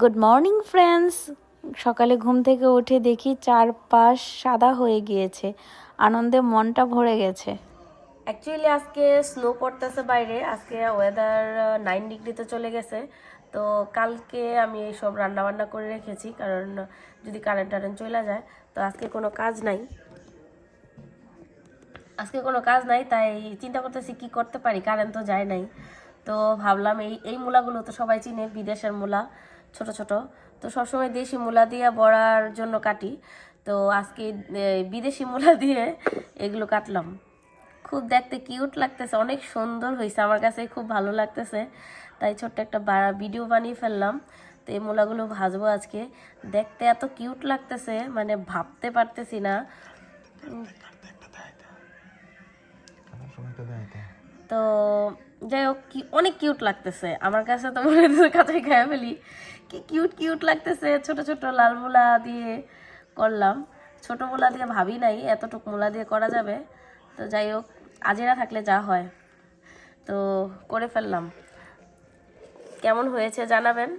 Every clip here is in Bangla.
Good morning friends. সকালে ঘুম থেকে উঠে দেখি চারপাশ সাদা হয়ে গিয়েছে, আনন্দে মনটা ভরে গেছে। অ্যাকচুয়ালি আজকে স্নো পড়তেছে বাইরে, আজকে ওয়েদার 9 ডিগ্রিতে চলে গেছে। তো কালকে আমি এইসব রান্নাবান্না করে রেখেছি, কারণ যদি কারেন্ট চলে যায় তো আজকে কোনো কাজ নাই, তাই চিন্তা করতেছি কি করতে পারি, কারেন্ট তো যায় নাই। তো ভাবলাম এই মূলাগুলো তো সবাই চিনে, বিদেশের মূলা, ছোট ছোট। তো সবসময় দেশি মূলা দিয়ে বড়ার জন্য কাটি, তো আজকে বিদেশি মূলা দিয়ে এগুলো কাটলাম। খুব দেখতে কিউট লাগতেছে, অনেক সুন্দর হয়েছে, আমার কাছে খুব ভালো লাগতেছে, তাই ছোট্ট একটা ভিডিও বানিয়ে ফেললাম। তো এই মূলাগুলো ভাজবো আজকে। দেখতে এত কিউট লাগতেছে, মানে ভাবতে পারতেছি না। তো যাই হোক, অনেক কিউট লাগতেছে আমার কাছে, তো মনে হচ্ছে কাঁচাই খেয়ে ফেলি। কি কিউট কিউট লাগতেছে, ছোট ছোট লাল মূলা দিয়ে করলাম। ছোট মূলা দিয়ে ভাবি নাই এতটুক মূলা দিয়ে করা যাবে। তো যাই হোক, আজেরা থাকলে যা হয়, তো করে ফেললাম। কেমন হয়েছে জানাবেন।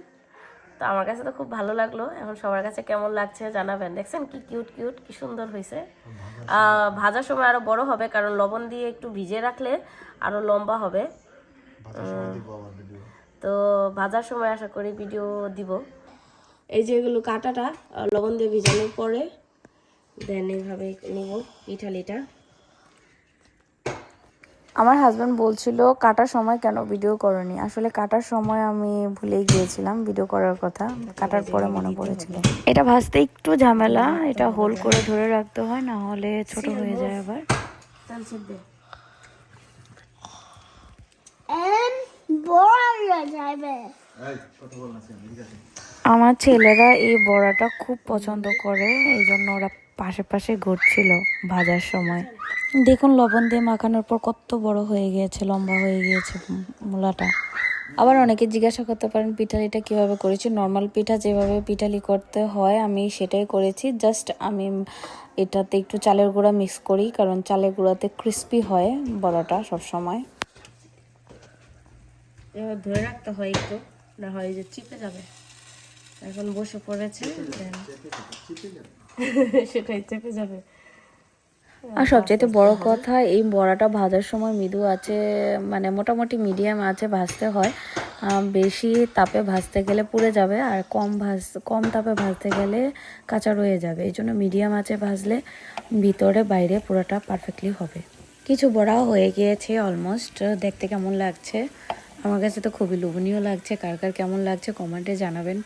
তো আমার কাছে তো খুব ভালো লাগলো, এখন সবার কাছে কেমন লাগছে জানাবেন। দেখছেন কি কিউট কিউট, কি সুন্দর হয়েছে। ভাজার সময় আরো বড় হবে, কারণ লবণ দিয়ে একটু ভিজিয়ে রাখলে আরো লম্বা হবে। তো ভাজার সময় আশা করি ভিডিও দিব। এই যে এগুলো কাটাটা লবণ দিয়ে ভিজানোর পরে দেন এইভাবে নিব পিঠালিটা। আমার হাজব্যান্ড বলছিল কাটার সময় কেন ভিডিও করনি, আসলে কাটার সময় আমি ভুলেই গিয়েছিলাম ভিডিও করার কথা, কাটার পরে মনে পড়েছিল। এটা ভাজতে একটু ঝামেলা, এটা হোল করে ধরে রাখতে হয়, না হলে ছোট হয়ে যায় আবার। আমার ছেলেরা এই বড়াটা খুব পছন্দ করে, এই জন্য ওরা পাশে পাশে ঘুরছিল ভাজার সময়। দেখুন লবণ দিয়ে মাখানোর পর কত বড় হয়ে গিয়েছে, লম্বা হয়ে গিয়েছে মূলাটা। আবার অনেকে জিজ্ঞাসা করতে পারেন পিঠালিটা কিভাবে করেছি। নর্মাল পিঠা যেভাবে পিঠালি করতে হয় আমি সেটাই করেছি, জাস্ট আমি এটাতে একটু চালের গুঁড়া মিক্স করি, কারণ চালের গুঁড়াতে ক্রিস্পি হয় বড়াটা সবসময়। এবার ধরে রাখতে হয় একটু, না হয় যে চিপে যাবে। এখন বসে পড়েছে, সেটাই চেপে যাবে। আর সবচেয়ে বড় কথা, এই বড়াটা ভাজার সময় মৃদু আছে, মানে মোটামুটি মিডিয়াম আছে ভাজতে হয়। বেশি তাপে ভাজতে গেলে পুড়ে যাবে, আর কম তাপে ভাজতে গেলে কাঁচা রয়ে যাবে। এই জন্য মিডিয়াম আছে ভাজলে ভিতরে বাইরে পুরোটা পারফেক্টলি হবে। কিছু বড়াও হয়ে গিয়েছে অলমোস্ট। দেখতে কেমন লাগছে, আমার কাছে তো খুবই লোভনীয় লাগছে। কার কার কেমন লাগছে কমেন্টে জানাবেন।